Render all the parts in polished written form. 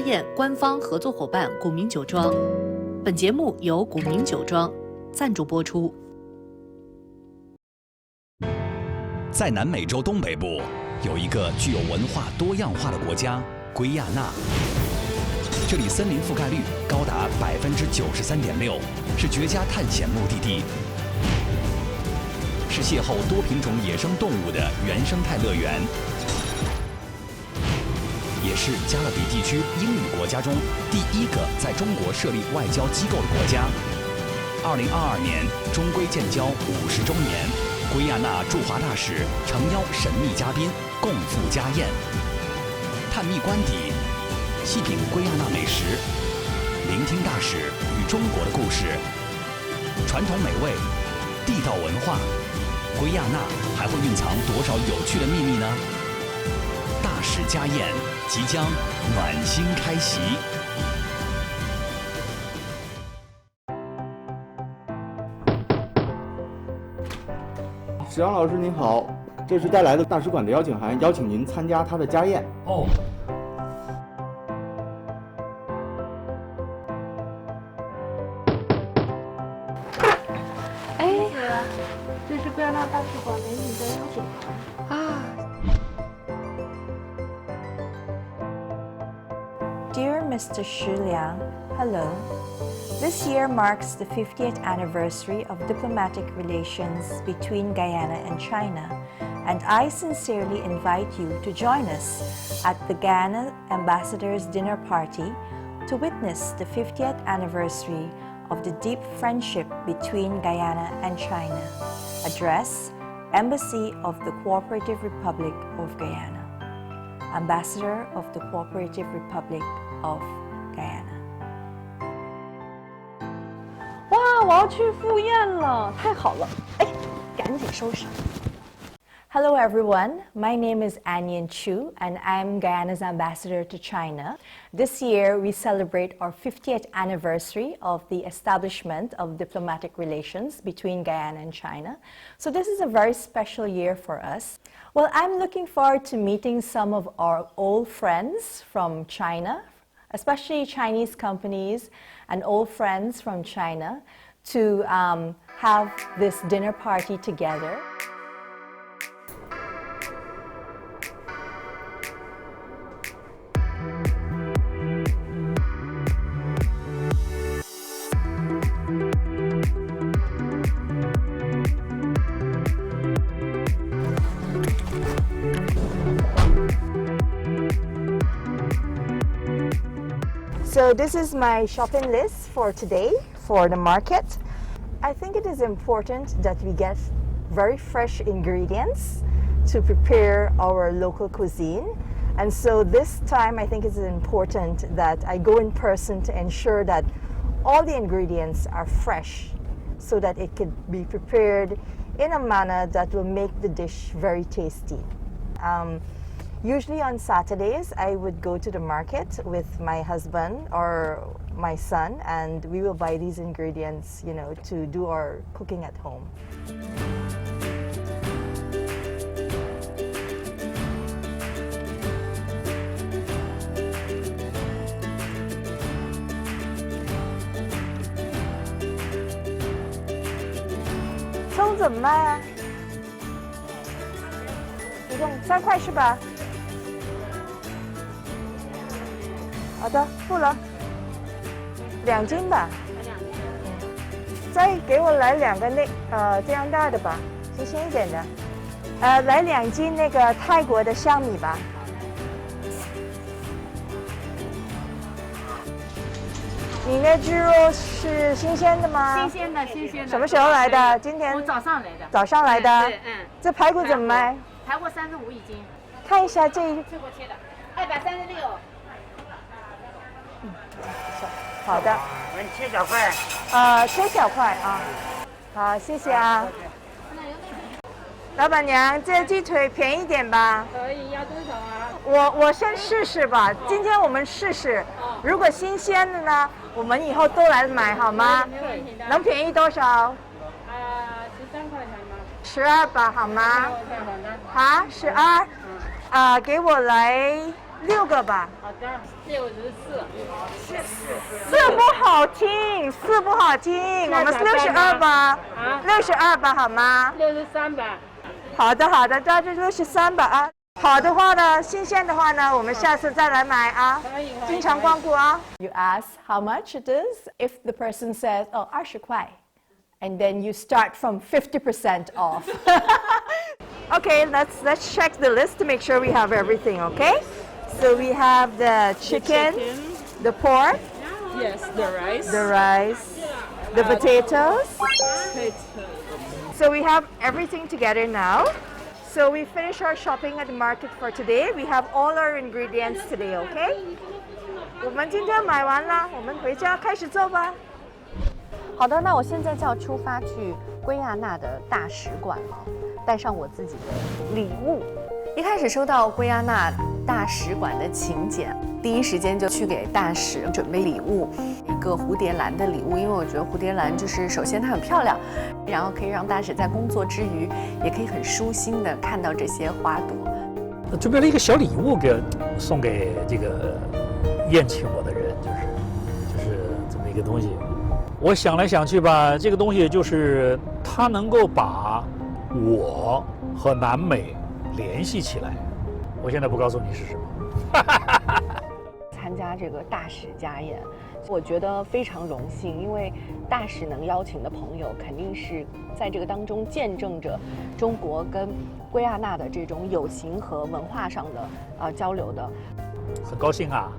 宴官方合作伙伴古茗酒庄。本节目由古茗酒庄赞助播出。在南美洲东北部，有一个具有文化多样化的国家——圭亚那。这里森林覆盖率高达93.6%，是绝佳探险目的地，是邂逅多品种野生动物的原生态乐园，也是加勒比地区英语国家中第一个在中国设立外交机构的国家。2022年中圭建交50周年，圭亚那驻华大使诚邀神秘嘉宾共赴家宴，探秘官邸，细品圭亚那美食，聆听大使与中国的故事，传统美味，地道文化，圭亚那还会蕴藏多少有趣的秘密呢？大使家宴即将暖心开席。史阳老师您好，这是带来的大使馆的邀请函，邀请您参加他的家宴。哦。哎，这是圭亚那大使馆给你的邀请函啊。Dear Mr. Xu Liang, hello. This year marks the 50th anniversary of diplomatic relations between Guyana and China, and I sincerely invite you to join us at the Guyana Ambassador's dinner party to witness the 50th anniversary of the deep friendship between Guyana and China. Address: Embassy of the Cooperative Republic of Guyana. Ambassador of the Cooperative Republic of Guyana. 哇，我要去赴宴了，太好了！哎，赶紧收拾。Hello everyone, my name is Anyan Chu and I'm Guyana's ambassador to China. This year we celebrate our 50th anniversary of the establishment of diplomatic relations between Guyana and China. So this is a very special year for us. Well, I'm looking forward to meeting some of our old friends from China, especially Chinese companies and old friends from China, to have this dinner party together. So this is my shopping list for today for the market. I think it is important that we get very fresh ingredients to prepare our local cuisine. And so this time I think it's important that I go in person to ensure that all the ingredients are fresh so that it could be prepared in a manner that will make the dish very tasty. Usually on Saturdays, I would go to the market with my husband or my son, and we will buy these ingredients, you know, to do our cooking at home. 葱怎么卖啊？一共3块是吧？好的，付了，2斤吧。再给我来2个这样大的吧，新鲜一点的。来2斤那个泰国的香米吧。你那猪肉是新鲜的吗？新鲜的，新鲜的。什么时候来的？今天。我早上来的。早上来的。对，这排骨怎么卖？排骨35一斤。看一下这最后切的，236。好的。我们切小块。切小块啊。好，谢谢啊。老板娘，这鸡腿便宜点吧？可以，要多少啊？我先试试吧。今天我们试试，如果新鲜的呢，我们以后都来买好吗？没问题的。能便宜多少？13块钱吗？12吧，好吗？好的。12。给我来6个吧。好的。四不好听，四不好听，我们62吧，62吧，好吗63吧。好的，好的，那就63吧啊。好的话呢，新鲜的话呢，我们下次再来买啊，经常光顾啊。You ask how much it is. If the person says, "Oh, 20块," and then you start from 50% off. Okay, let's check the list to make sure we have everything. Okay, so we have the chicken, the pork, Yes, the rice, the potatoes. So we have everything together now. So we finish our shopping at the market for today. We have all our ingredients today, okay? 我们今天买完了，我们回家开始做吧。好的，那我现在就要出发去圭亚那的大使馆了，带上我自己的礼物。一开始收到圭亚那大使馆的请柬，第一时间就去给大使准备礼物，一个蝴蝶兰的礼物，因为我觉得蝴蝶兰就是首先它很漂亮，然后可以让大使在工作之余也可以很舒心的看到这些花朵。准备了一个小礼物送给这个宴请我的人，就是这么一个东西。我想来想去吧，这个东西就是它能够把我和南美联系起来。我现在不告诉你是什么。参加这个大使家宴，我觉得非常荣幸，因为大使能邀请的朋友，肯定是在这个当中见证着中国跟圭亚那的这种友情和文化上的交流的。很高兴啊，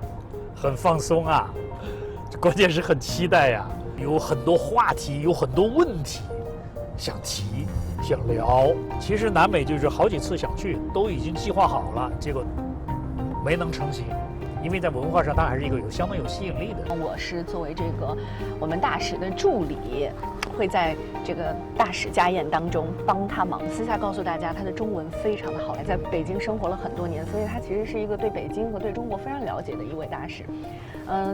很放松啊，关键是很期待呀，有很多话题，有很多问题想提。想聊，其实南美就是好几次想去，都已经计划好了，结果没能成行，因为在文化上它还是一个相当有吸引力的。我是作为这个我们大使的助理，会在这个大使家宴当中帮他忙。私下告诉大家，他的中文非常的好，在北京生活了很多年，所以他其实是一个对北京和对中国非常了解的一位大使。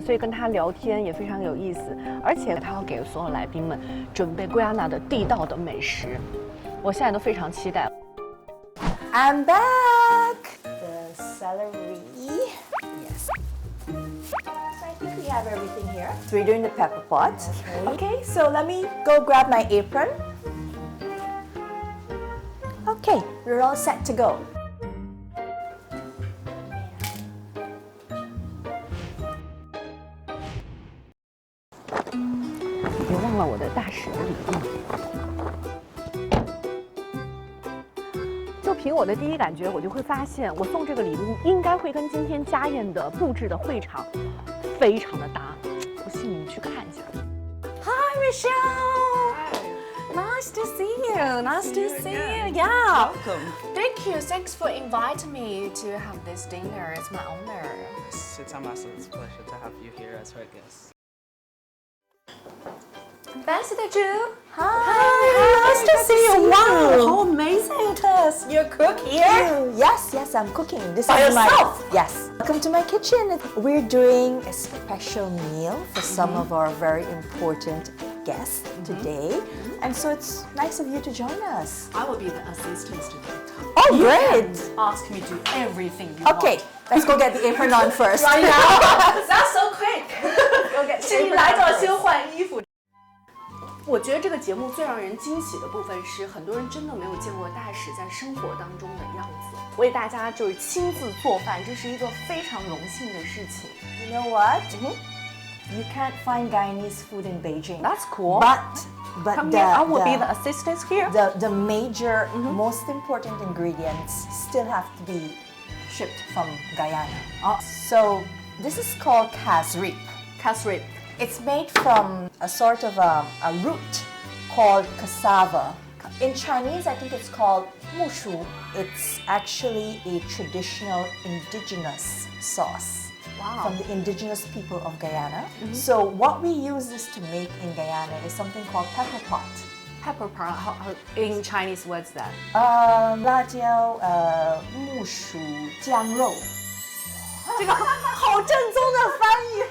所以跟他聊天也非常有意思，而且他要给所有来宾们准备圭亚那的地道的美食。我现在都非常期待。I'm back. The celery. Yes. So I think we have everything here. So we're doing the pepper pot. Okay, so let me go grab my apron. Okay, we're all set to go. 别忘了我的大使的礼物。就凭我的第一感觉，我就会发现，我送这个礼物应该会跟今天家宴的布置的会场非常的搭。不信你们去看一下。Hi Michelle. Nice to see you. Nice to see you. Yeah. Welcome. Thank you. Thanks for inviting me to have this dinner. It's my honor. It's Ambassador's pleasure to have you here as her guest. Ambassador Zhu. Hi, nice to see you. Wow, how amazing it is. You cook here? Yes, I'm cooking. This By is yourself? Yes. Welcome to my kitchen. We're doing a special meal for some of our very important guests today. And so it's nice of you to join us. I will be the assistant today. Oh, You great. can ask me to do everything you Okay, let's go get the apron on first. want. Right now? That's so quick. Go get the 请 apron 来 on 到 first. 先换衣服。我觉得这个节目最让人惊喜的部分是，很多人真的没有见过大使在生活当中的样子。为大家就是亲自做饭，这是一个非常荣幸的事情。 You know what? You can't find Guyanese food in Beijing. That's cool. But Come here. I will be the assistant here. the major, most important ingredients still have to be shipped from Guyana. So this is called kasrip. Kasrip. It's made from a sort of a root called cassava. In Chinese, I think it's called mushu. It's actually a traditional indigenous sauce from the indigenous people of Guyana. So what we use this to make in Guyana is something called pepper pot. Pepper pot. How, in Chinese, what's that? 辣椒木薯姜肉。这个好正宗的翻译。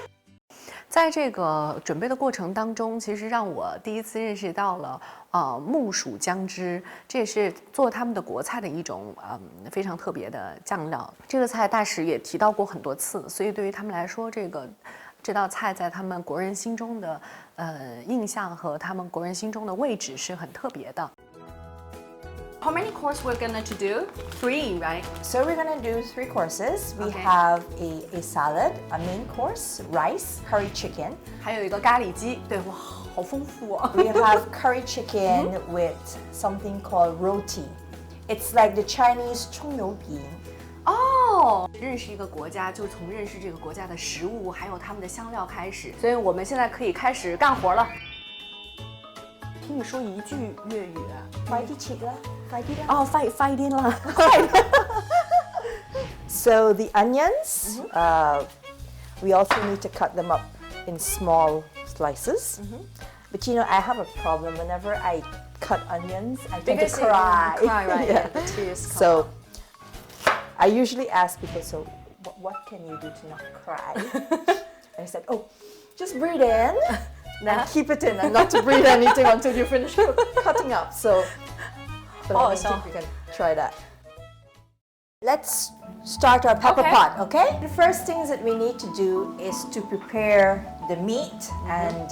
在这个准备的过程当中，其实让我第一次认识到了木薯姜汁，这也是做他们的国菜的一种非常特别的酱料。这个菜大使也提到过很多次，所以对于他们来说，这道菜在他们国人心中的印象和他们国人心中的位置是很特别的。How many courses we're gonna to do? 3, right? So we're gonna do 3 courses. We Okay. have a salad, a main course, rice, curry chicken. 还有一个咖喱鸡，对，哇，好丰富哦。 We have curry chicken with something called roti. It's like the Chinese 葱油饼。哦，认识一个国家就从认识这个国家的食物还有他们的香料开始，所以我们现在可以开始干活了。听你说一句粤语啊？快啲切啦，快啲啦。哦，快啲啦， So the onions, we also need to cut them up in small slices. But you know, I have a problem. Whenever I cut onions, I tend to Because you cry. cry, right? Yeah. The tears come So I usually ask people, so what can you do to not cry? And I said, oh, just breathe in and keep it in and not to breathe anything until you finish cutting up. So but I don't think we can try that. Let's start our pepper Okay. pot, okay? The first things that we need to do is to prepare the meat, and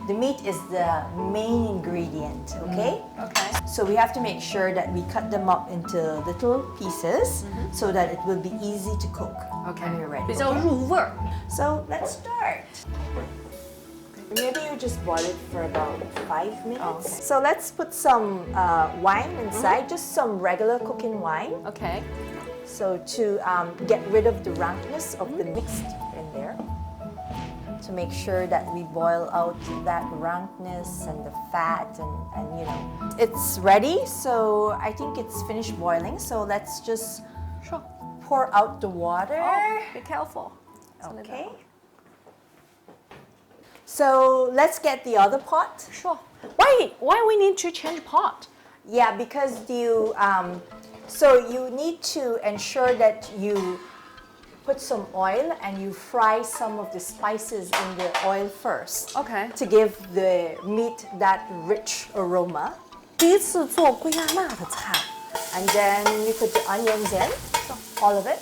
the meat is the main ingredient, okay? Okay. So we have to make sure that we cut them up into little pieces so that it will be easy to cook when we're ready. 比较入味儿。 So let's start. Maybe you just boil it for about 5 minutes. So let's put some wine inside, just some regular cooking wine. OK， So to get rid of the rankness of the mixed in there. To make sure that we boil out that rankness and the fat and you know. It's ready, so I think it's finished boiling. So let's just pour out the water. Be careful. Okay. So let's get the other pot. Sure. Why we need to change pot? Yeah, because so you need to ensure that you put some oil and you fry some of the spices in the oil first. OK， To give the meat that rich aroma. 第一次做圭亚那的菜。 And then you put the onions in, all of it.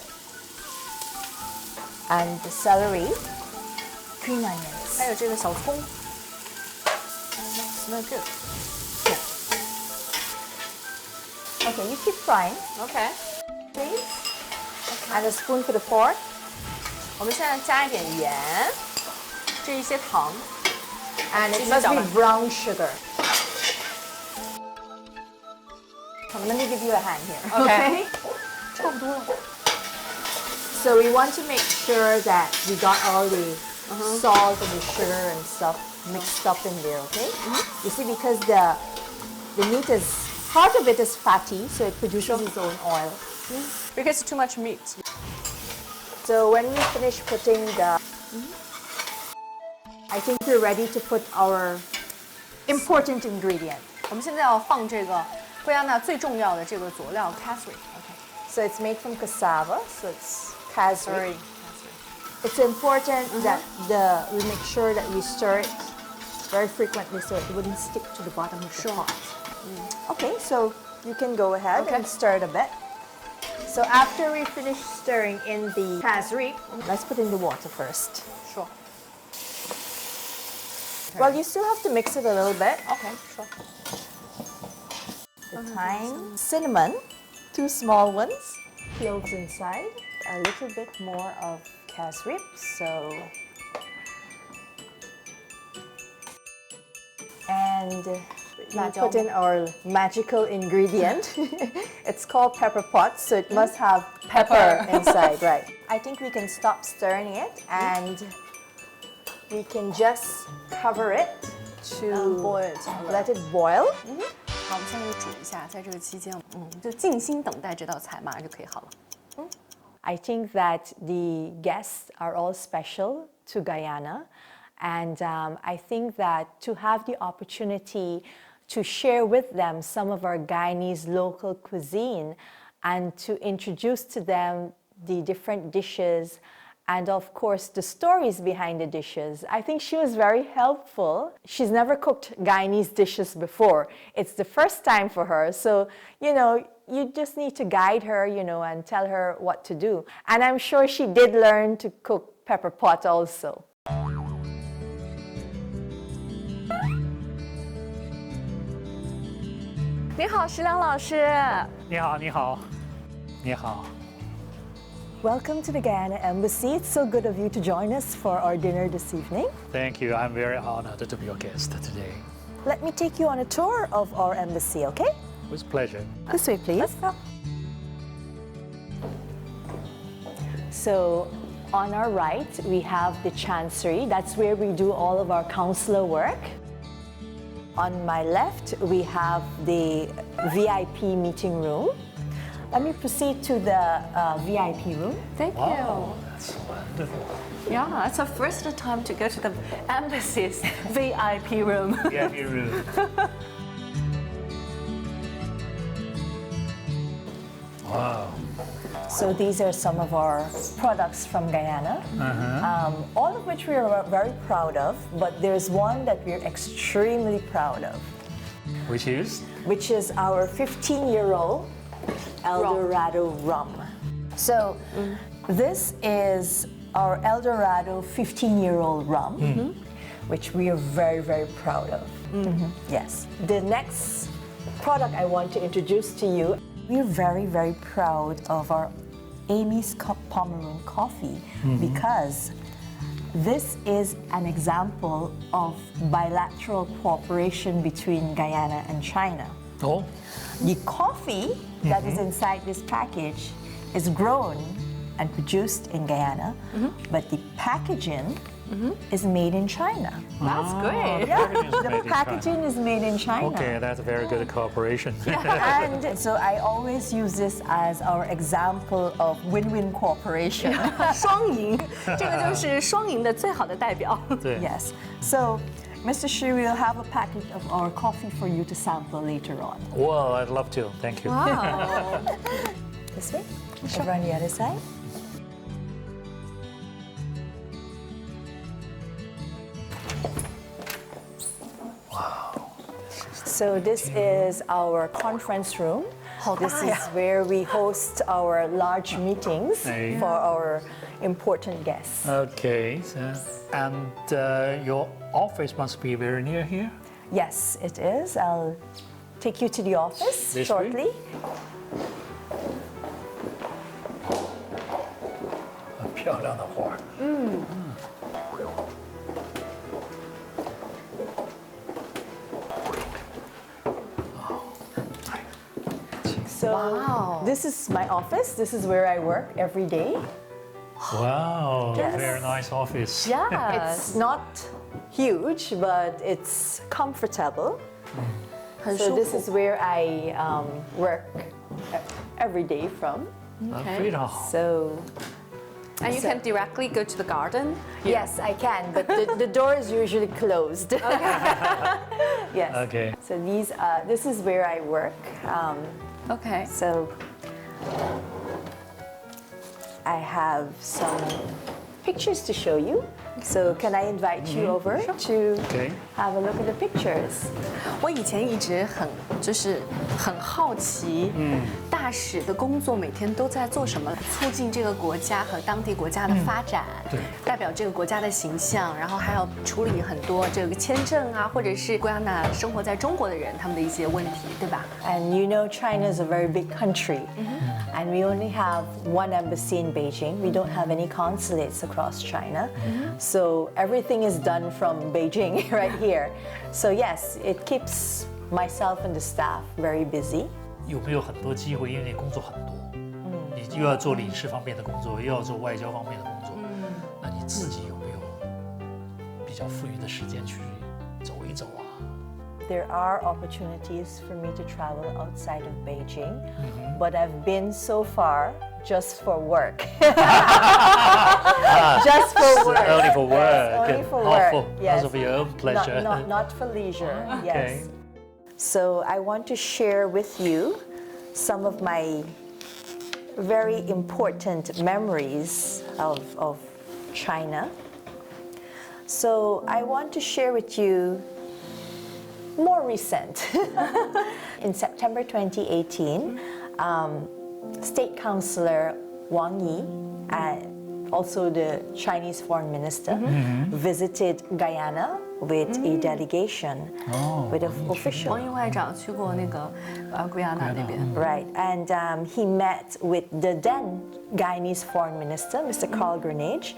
And the celery, green onions. 还有这个小葱。Smell good. Okay, you keep frying, OK， please. And a spoon for the pork. 我们现在加一点盐，这一些糖。 And it 继续 must 搅 be 拌。 brown sugar. Come, let me give you a hand here. OK，差不多了。 So we want to make sure that we got all the salt and the sugar and stuff mixed up in there, okay? You see, because the meat is, part of it is fatty, so it produces its own oil. Because too much meat. So when we finish putting the, I think we're ready to put our important ingredient. 我们现在要放这个圭亚那最重要的这个佐料 casserie。OK， So it's made from cassava, so it's casserie. Sorry. It's important that we make sure that we stir it very frequently so it wouldn't stick to the bottom of the pot. Okay, so you can go ahead and stir it a bit. So after we finish stirring in the casserie, let's put in the water first. Sure. Well, you still have to mix it a little bit. OK， sure. The thyme, cinnamon, 2 small ones, cloves inside, a little bit more of casserie. So, and we put in our magical ingredient. It's called pepper pot, so it must have pepper inside, right? I think we can stop stirring it and we can just cover it to boil. let it boil. 好，我们现在就煮一下，在这个期间，就静心等待这道菜，马上就可以好了。 I think that the guests are all special to Guyana, and I think that to have the opportunity to share with them some of our Guyanese local cuisine and to introduce to them the different dishes and of course the stories behind the dishes. I think she was very helpful. She's never cooked Guyanese dishes before. It's the first time for her. So, you just need to guide her, and tell her what to do. And I'm sure she did learn to cook pepper pot also. 你好，石良老师。你好，你好，你好。 Welcome to the Guyana Embassy. It's so good of you to join us for our dinner this evening. Thank you. I'm very honored to be your guest today. Let me take you on a tour of our embassy, okay? With pleasure. This way, please. Let's go. So, on our right, we have the chancery. That's where we do all of our consular work. On my left, we have the VIP meeting room. Let me proceed to the VIP room. Thank Wow, you. that's wonderful. Yeah, it's our first time to go to the embassy's VIP room. VIP room. Wow. So these are some of our products from Guyana, all of which we are very proud of, but there's one that we're extremely proud of, Which is? which is our 15-year-old El Dorado rum. So this is our El Dorado 15-year-old rum, which we are very, very proud of. Yes. The next product I want to introduce to you, we're very, very proud of our Amy's Cup Pomeroon coffee because this is an example of bilateral cooperation between Guyana and China. Oh, The coffee that is inside this package is grown and produced in Guyana, but the packaging is made in China. That's great. The packaging is made in China. Okay, that's a very good cooperation. And so I always use this as our example of win-win cooperation. 双赢，这个就是双赢的最好的代表。对 Yes. So, Mr. Shi, we'll have a package of our coffee for you to sample later on. Well, I'd love to. Thank you. Wow. This way. Over on the other side. So this is our conference room. This is where we host our large meetings Hey. for our important guests. Okay, and your office must be very near here? Yes, it is. I'll take you to the office This way? shortly. 很漂亮的花。 So this is my office. This is where I work every day. Wow, Yes. very nice office. Yeah, It's not huge, but it's comfortable. 很 So 舒 this 服。 is where I work every day from. 非常好。 So And you can directly go to the garden. yes, I can, but the door is usually closed. Yes. Okay. So this is where I work. Okay. So I have some pictures to show you. So can I invite you over to Okay. have a look at the pictures? 我以前一直很好奇，大使的工作每天都在做什么，促进这个国家和当地国家的发展，对代表这个国家的形象，然后还要处理很多这个签证啊，或者是圭亚那生活在中国的人他们的一些问题，对吧？ And you know China is a very big country. And we only have one embassy in Beijing. We don't have any consulates across China. So everything is done from Beijing right here. So yes, it keeps myself and the staff very busy. 有没有很多机会？因为你工作很多，你又要做领事方面的工作，又要做外交方面的工作，那你自己有没有比较富裕的时间去走一走啊？ There are opportunities for me to travel outside of Beijing, but I've been so far just for work. Just for work. Only for work. Only for Not work. Yes. of your own pleasure. Not for leisure. Okay. Yes. So I want to share with you some of my very important memories of China. So I want to share with you more recent. In September 2018, State Councillor Wang Yi, also the Chinese Foreign Minister, visited Guyana with a delegation, with an official. 王毅外长去过那个圭亚那那边。 Right, and he met with the then Guyanese Foreign Minister, Mr. Carl Grenage,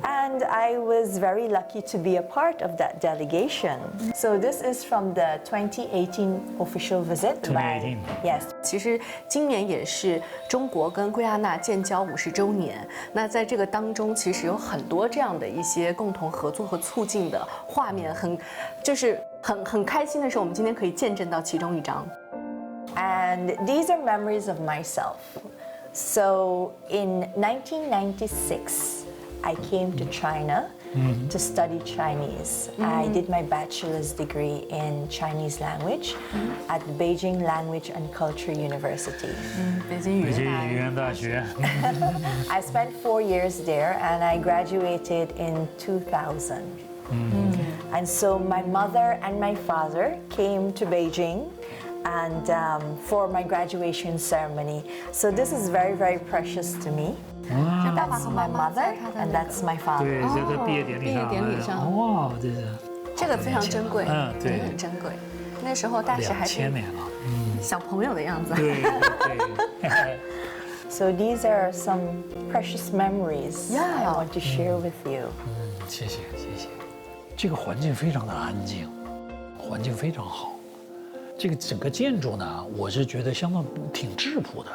and I was very lucky to be a part of that delegation. So this is from the 2018 official visit. 2018 Yes. 其实今年也是中国跟圭亚那建交50周年。那在这个当中，其实有很多这样的一些共同合作和促进的画面，很开心的是，我们今天可以见证到其中一张。 And these are memories of myself. So in 1996, I came to China to study Chinese. I did my bachelor's degree in Chinese language at the Beijing Language and Culture University. 北京语言大学。 I spent 4 years there and I graduated in 2000. And so my mother and my father came to Beijing and for my graduation ceremony. So this is very, very precious to me. That's my mother and that's my father. 对，在他毕业典礼上，毕业典礼上哇，这是这个非常珍贵，对，很珍贵。那时候大使还是2000年了，小朋友的样子。对对。 So these are some precious memories I Yeah. want to share with you. 谢谢谢谢，这个环境非常的安静，环境非常好。这个整个建筑呢，我是觉得相当挺质朴的，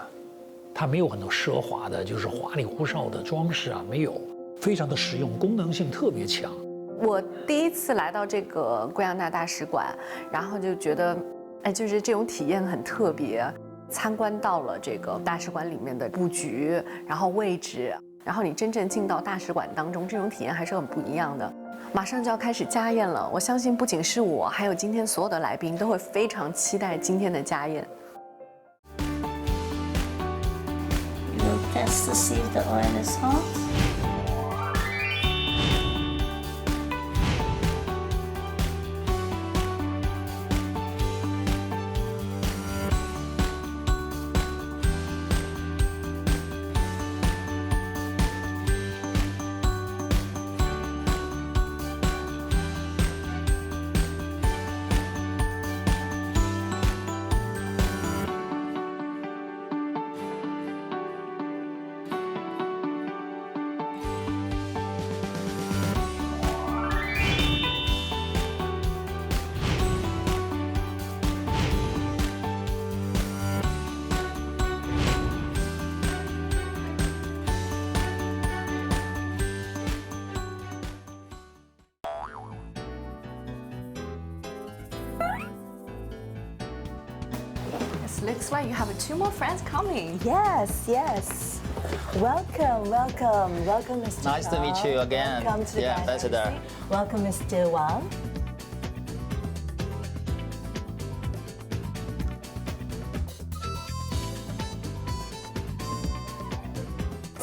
它没有很多奢华的，就是花里胡哨的装饰啊，没有，非常的实用，功能性特别强。我第一次来到这个圭亚那大使馆，然后就觉得，哎，就是这种体验很特别。参观到了这个大使馆里面的布局，然后位置，然后你真正进到大使馆当中，这种体验还是很不一样的。马上就要开始家宴了，我相信不仅是我，还有今天所有的来宾都会非常期待今天的家宴。 You will test to see if the oil is hot. Looks like you have 2 more friends coming. Yes, yes. Welcome, welcome, welcome, Mr. Nice to meet Charles. you again. Welcome to the Yeah, Guyana Ambassador. Embassy. Welcome, Mr. Wang.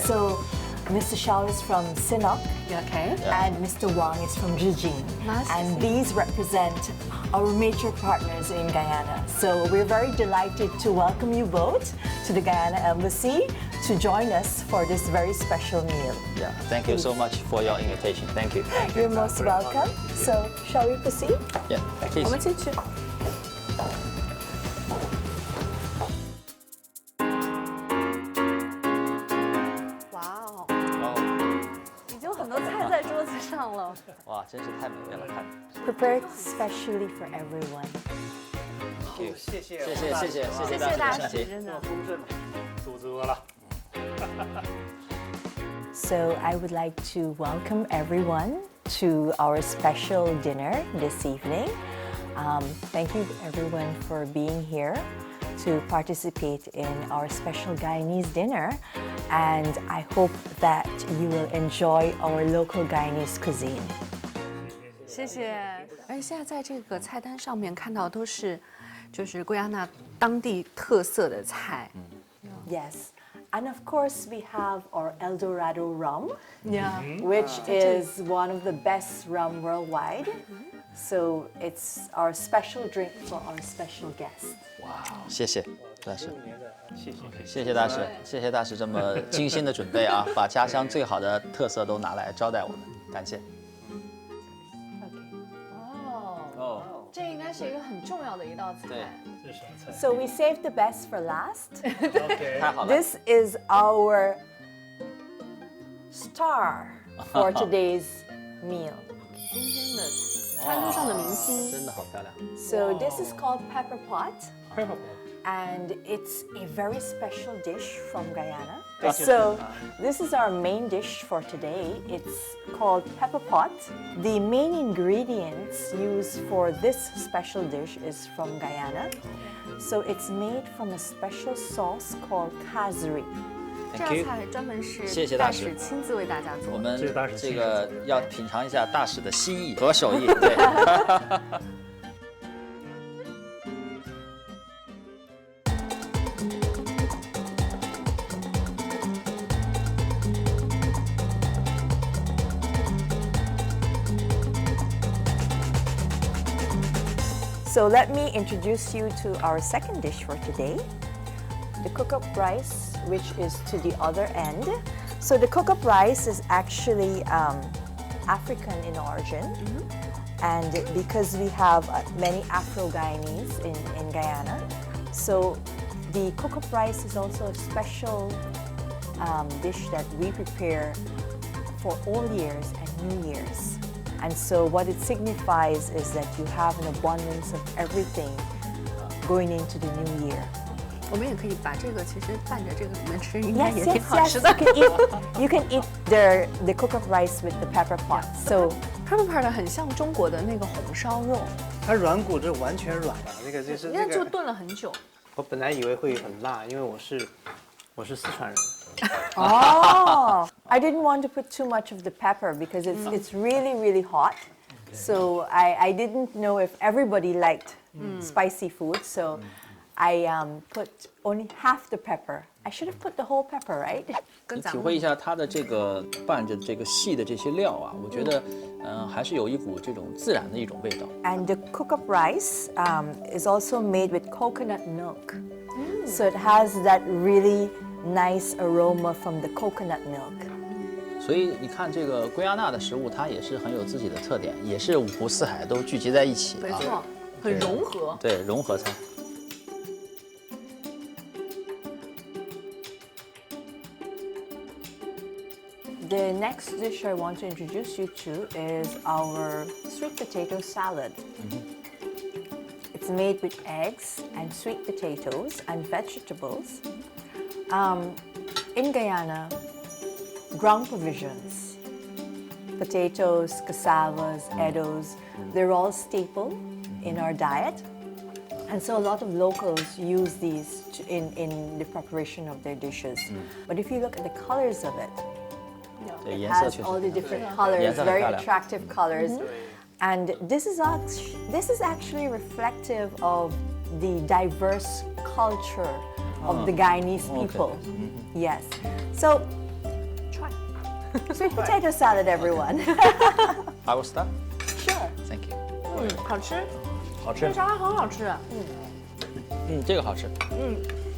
So, Mr. Shao is from Sinop. Okay. And Mr. Wang is from Zhejiang. Nice to And see you. these represent our major partners in Guyana. So we're very delighted to welcome you both to the Guyana Embassy to join us for this very special meal. Yeah, thank you so much for your invitation. Thank you. You're most welcome. So shall we proceed? Yeah, 我 please. 们进去。哇哦，哦，已经有很多菜在桌子上了。哇，真是太美味了，看。 Prepared specially for everyone. 谢谢大使，谢谢。真的。肚子饿了。 So I would like to welcome everyone to our special dinner this evening. Thank you everyone for being here to participate in our special Guyanese dinner. And I hope that you will enjoy our local Guyanese cuisine. 谢谢。而且现在在这个菜单上面看到就是圭亚那当地特色的菜。 Yes. And of course, we have our El Dorado rum, Yeah. which is one of the best rum worldwide. So it's our special drink for our special guests. 谢谢大师，谢谢大师，谢谢大师这么精心的准备啊，把家乡最好的特色都拿来招待我们，感谢。哦，这应该是一个很重要的一道菜。这是什么菜 So we saved the best for last. ？OK， 太好了， This is our star for today's meal. 今天的餐桌上的明星。真的好漂亮。 So this is called pepper pot. 快跑！ And it's a very special dish from Guyana. So this is our main dish for today. It's called pepper pot. The main ingredients used for this special dish is from Guyana. So it's made from a special sauce called kazri. 这道菜专门是谢谢大师大使亲自为大家做我的。们这是大使这个要品尝一下大使的心意和手艺。对。So let me introduce you to our second dish for today. The cook-up rice, which is to the other end. So the cook-up rice is actually African in origin. And because we have many Afro-Guyanese in Guyana, so the cook-up rice is also a special dish that we prepare for all years and New Year's. And so what it signifies is that you have an abundance of everything going into the new year. 我们也可以把这个其实拌着这个里面吃，应该 Yes, 也 yes, 挺好 yes. 吃的。 You can eat the cook-up rice with the pepper pot. So pepper pot 很像中国的那个红烧肉，它软骨这完全软了，那个就是那就这个。炖了很久。我本来以为会很辣，因为我是四川人。 oh, I didn't want to put too much of the pepper because it's really, really hot. So I didn't know if everybody liked spicy food. So I put only half the pepper. I should have put the whole pepper, right? 你体会一下它的这个拌着这个细的这些料啊，我觉得，还是有一股这种自然的一种味道。 And the cook-up rice is also made with coconut milk. So it has that really nice aroma from the coconut milk. 所以你看这个圭亚那的食物，它也是很有自己的特点，也是五湖四海都聚集在一起啊。没错，很融合。对，融合菜。 The next dish I want to introduce you to is our sweet potato salad. It's made with eggs and sweet potatoes and vegetables. In Guyana, ground provisions, potatoes, cassavas, eddos, they're all staple in our diet. And so a lot of locals use these in the preparation of their dishes. But if you look at the colors of it,对， it 颜色 has 确 all 实 the different colors, 颜色很 very 漂亮。 attractive colors. And this is actually reflective of the diverse culture of the Guyanese people. Yes. So try sweet potato salad, everyone. I will start. Sure. Thank you. 好吃，好吃这。沙拉很好吃。这个好吃。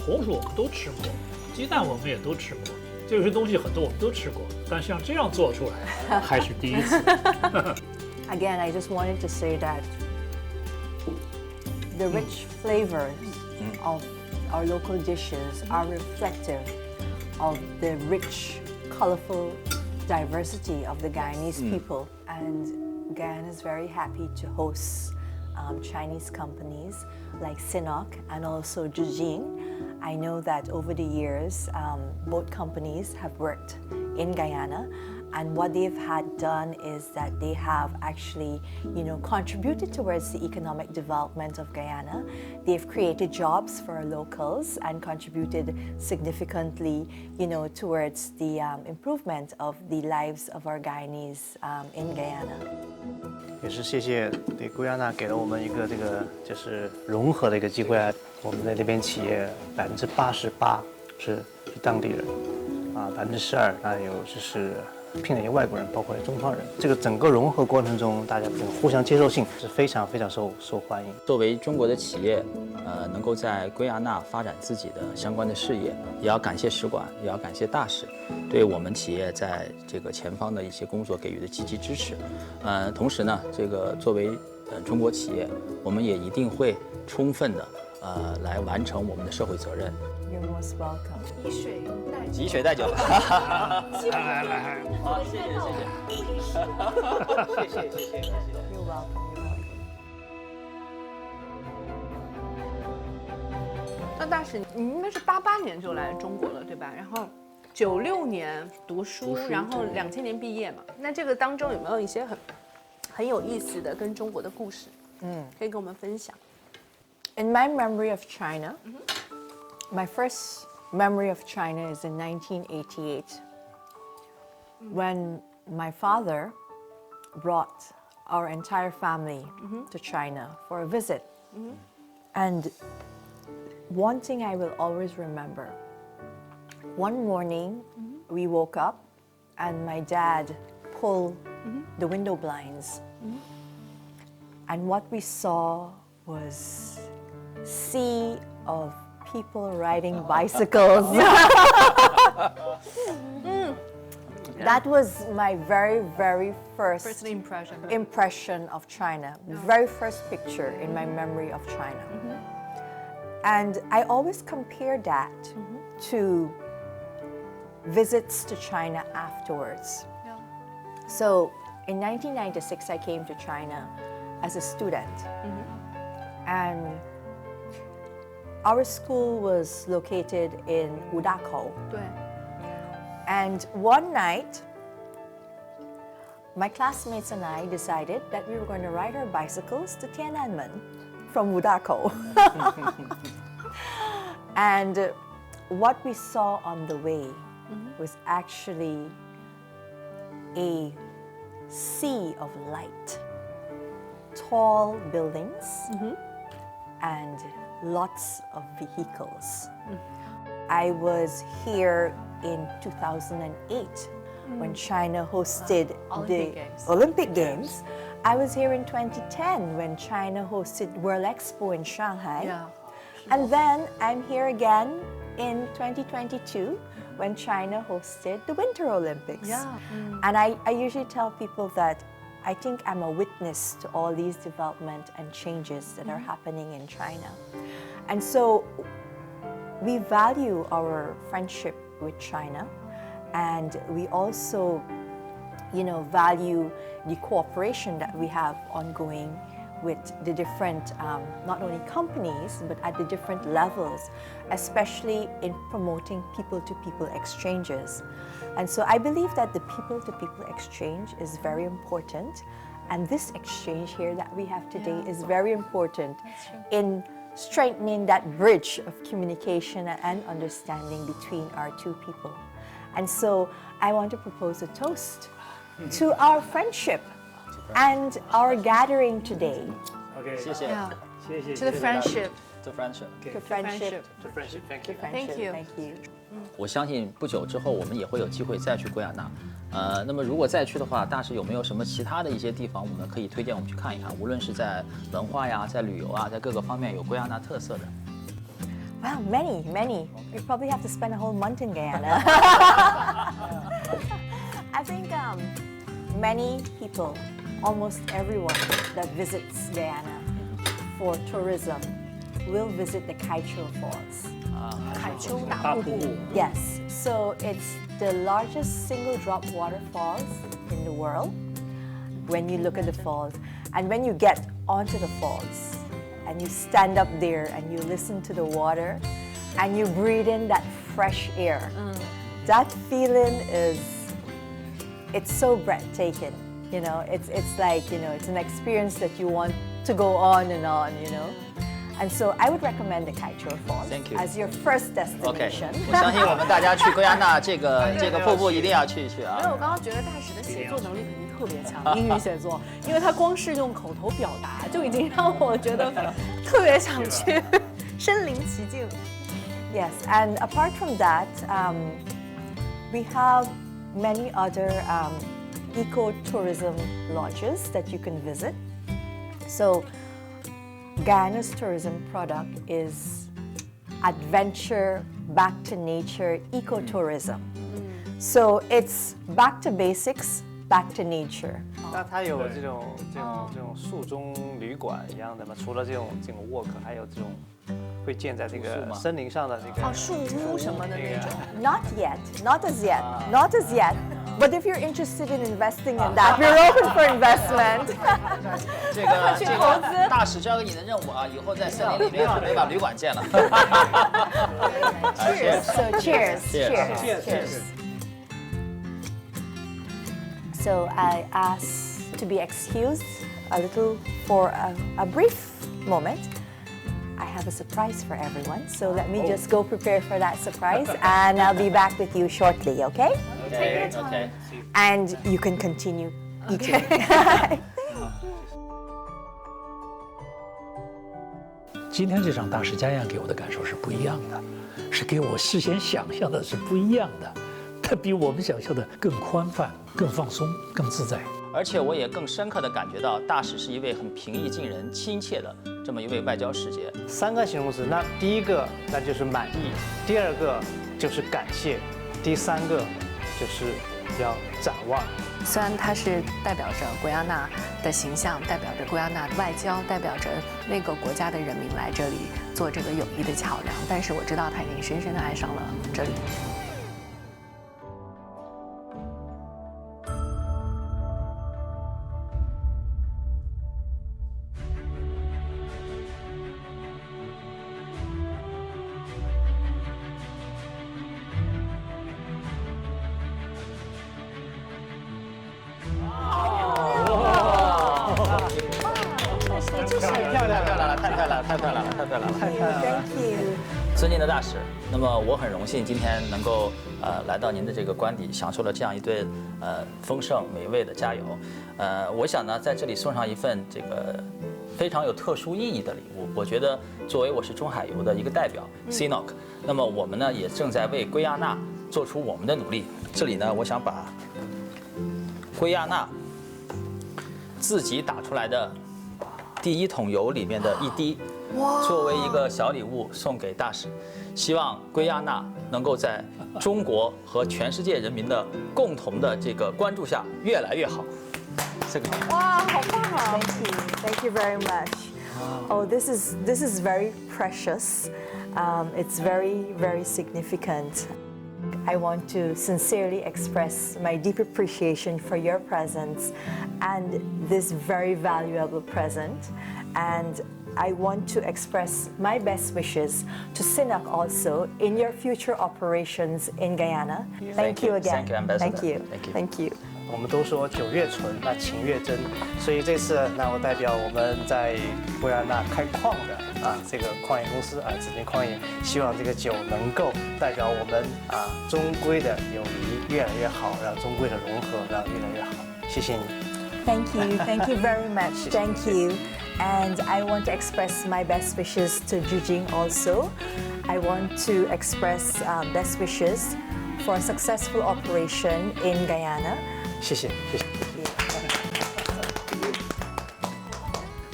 红薯我们都吃过，鸡蛋我们也都吃过，这些东西很多我们都吃过，但像这样做出来还是第一次。 Again, I just wanted to say that the rich flavors of our local dishes are reflective of the rich, colorful diversity of the Guyanese people. And Guyana is very happy to host Chinese companies like Sinok and also Jujing. I know that over the years, both companies have worked in Guyana, and what they've had done is that they have actually, contributed towards the economic development of Guyana. They've created jobs for our locals and contributed significantly, towards the improvement of the lives of our Guyanese in Guyana. 也是谢谢对圭亚那给了我们一个这个就是融合的一个机会啊。我们在这边企业88%是当地人，12%，那有就是聘了一些外国人，包括中方人。这个整个融合过程中，大家这个互相接受性是非常受欢迎。作为中国的企业，能够在圭亚那发展自己的相关的事业，也要感谢使馆，也要感谢大使对我们企业在这个前方的一些工作给予的积极支持。同时呢，这个作为中国企业，我们也一定会充分的来完成我们的社会责任。You're most welcome. 以水代酒。来，好，谢谢。You're welcome. You're welcome. 那大使，你应该是88年就来中国了，对吧？然后96年读书，然后2000年毕业嘛。那这个当中有没有一些很有意思的跟中国的故事？可以跟我们分享。In my memory of China, my first memory of China is in 1988, when my father brought our entire family to China for a visit. And one thing I will always remember, one morning we woke up and my dad pulled the window blinds. And what we saw was a sea of people riding bicycles. That was my very first impression of China, very first picture in my memory of China. And I always compare that to visits to China afterwards. So in 1996, I came to China as a student. And our school was located in Wudako. And one night, my classmates and I decided that we were going to ride our bicycles to Tiananmen from Wudako. And what we saw on the way was actually a sea of light, tall buildings, and lots of vehicles. I was here in 2008 when China hosted the Olympic Games. I was here in 2010 when China hosted World Expo in Shanghai. And then I'm here again in 2022 when China hosted the Winter Olympics. And I usually tell people that I think I'm a witness to all these development and changes that are happening in China. And so we value our friendship with China, and we also, value the cooperation that we have ongoing with the different, not only companies, but at the different levels, especially in promoting people-to-people exchanges. And so I believe that the people-to-people exchange is very important. And this exchange here that we have today is very important in strengthening that bridge of communication and understanding between our two people. And so I want to propose a toast to our friendship and our gathering today. To the friendship. To friendship. To friendship. To friendship. Thank you. Thank you. Thank you. 我相信不久之后我们也会有机会再去圭亚那。那么如果再去的话，大使有没有什么其他的一些地方我们可以推荐我们去看一看？无论是在文化呀，在旅游啊，在各个方面有圭亚那特色的。Wow, many. You probably have to spend a whole month in Guyana. I think many people, almost everyone that visits Guyana for tourism will visit the Kaicho Falls. Yes, so it's the largest single drop waterfalls in the world when you look at the falls. And when you get onto the falls and you stand up there and you listen to the water and you breathe in that fresh air, that feeling it's so breathtaking. It's like, it's an experience that you want to go on, And so I would recommend the Kaicho Falls as your first destination. 我相信我们大家去圭亚那这个瀑布一定要去一去啊。因为我刚刚觉得大使的写作能力肯定特别强，英语写作，因为他光是用口头表达就已经让我觉得特别想去身临其境。Yes, and apart from that, we have many other eco-tourism lodges that you can visit. So Guyana's tourism product is adventure, back to nature, ecotourism. So it's back to basics, back to nature. 那它有这种树中旅馆一样的吗？除了这种walk， 还有这种会建在这个森林上的这个树屋什么的那种。Not yet, not as yet, not as yet. But if you're interested in investing in that, we're open for investment. 这个大使交给你的任务啊，以后在森林里面准备把旅馆建了。Cheers. So cheers, cheers, cheers. So I ask to be excused a little for a brief moment. I have a surprise for everyone, so let me just go prepare for that surprise, and I'll be back with you shortly, okay? Okay, okay. And you can continue eating. 今天这场大使家宴给我的感受是不一样的，是给我事先想象的是不一样的，它比我们想象的更宽泛、更放松、更自在。而且我也更深刻地感觉到，大使是一位很平易近人、亲切的这么一位外交使节。3个形容词，那第一个那就是满意，第二个就是感谢，第三个就是要展望。虽然它是代表着圭亚那的形象，代表着圭亚那的外交，代表着那个国家的人民来这里做这个友谊的桥梁，但是我知道他已经深深地爱上了这里。太漂亮了！ Thank you. 尊敬的大使，那么我很荣幸今天能够来到您的这个官邸，享受了这样一顿丰盛美味的佳肴。我想呢，在这里送上一份这个非常有特殊意义的礼物。我觉得作为我是中海油的一个代表 CNOOC， 那么我们呢也正在为圭亚那做出我们的努力。这里呢，我想把圭亚那自己打出来的第1桶油里面的1滴，作为一个小礼物送给大使，希望圭亚那能够在中国和全世界人民的共同的这个关注下越来越好。这个哇，好棒啊 ！Thank you very much. Oh, this is very precious. It's very significant. I want to sincerely express my deep appreciation for your presence and this very valuable present. And I want to express my best wishes to CNOOC also in your future operations in Guyana. Thank you again. Thank you, Ambassador. Thank you. Thank you. Thank you. 我们都说9月纯，那情越真，所以这次那我代表我们在圭亚那开矿的这个矿业公司紫金矿业，希望这个酒能够代表我们中圭的友谊越来越好，让中圭的融合让越来越好。谢谢你。Thank you very much. Thank you. And I want to express my best wishes to Jujing also. I want to express best wishes for a successful operation in Guyana. 谢谢。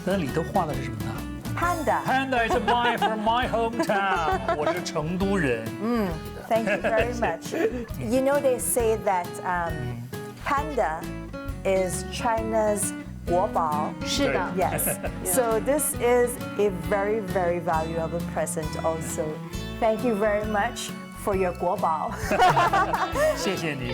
那里头画的是什么呢 Panda.？Panda is from my hometown. 我是成都人。Thank you very much. You know, they say that panda is China's 国宝。是的。Yes. So this is a very valuable present also. Thank you very much for your 国宝。谢谢你。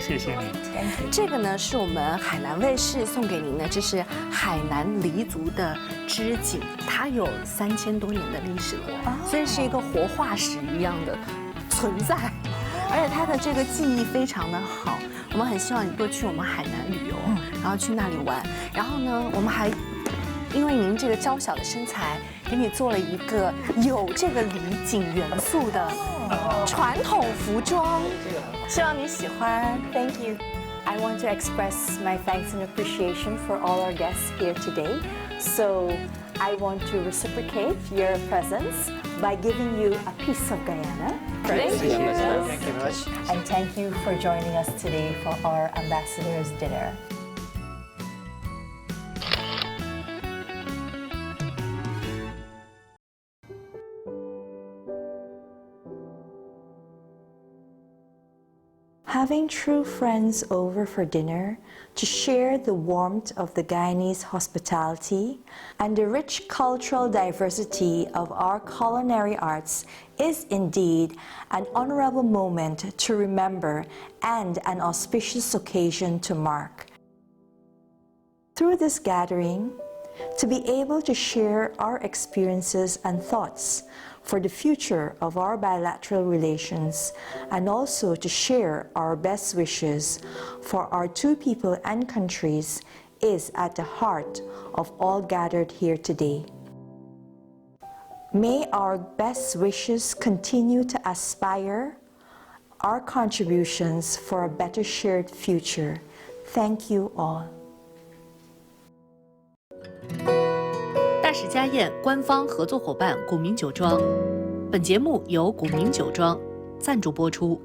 这个呢是我们海南卫视送给您的，这是海南黎族的织锦，它有3000多年的历史了，所以是一个活化石一样的存在，而且它的这个技艺非常的好。我们很希望你多去我们海南旅游，然后去那里玩。然后呢，我们还因为您这个娇小的身材，给你做了一个有这个礼锦元素的传统服装，希望你喜欢。Thank you. I want to express my thanks and appreciation for all our guests here today. So I want to reciprocate your presence by giving you a piece of Guyana. Thank you very much. And thank you for joining us today for our Ambassador's Dinner. Having true friends over for dinner to share the warmth of the Guyanese hospitality and the rich cultural diversity of our culinary arts is indeed an honorable moment to remember and an auspicious occasion to mark. Through this gathering, to be able to share our experiences and thoughts for the future of our bilateral relations, and also to share our best wishes for our two people and countries is at the heart of all gathered here today. May our best wishes continue to aspire our contributions for a better shared future. Thank you all. 大使家宴官方合作伙伴古茗酒庄，本节目由古茗酒庄赞助播出。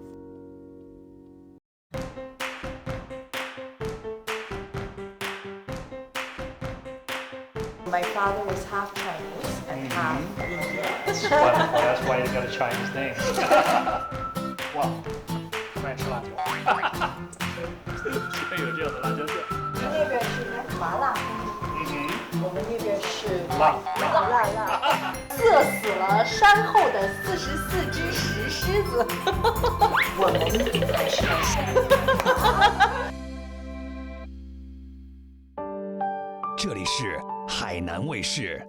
My father was half Chinese and half Indian. Wonderful. That's why you got a Chinese name. Wow, French 辣椒。现在有这样的辣椒酱。那边是麻辣。我们那边是辣，饿死了山后的44只石狮子。我们还是这里是海南卫视。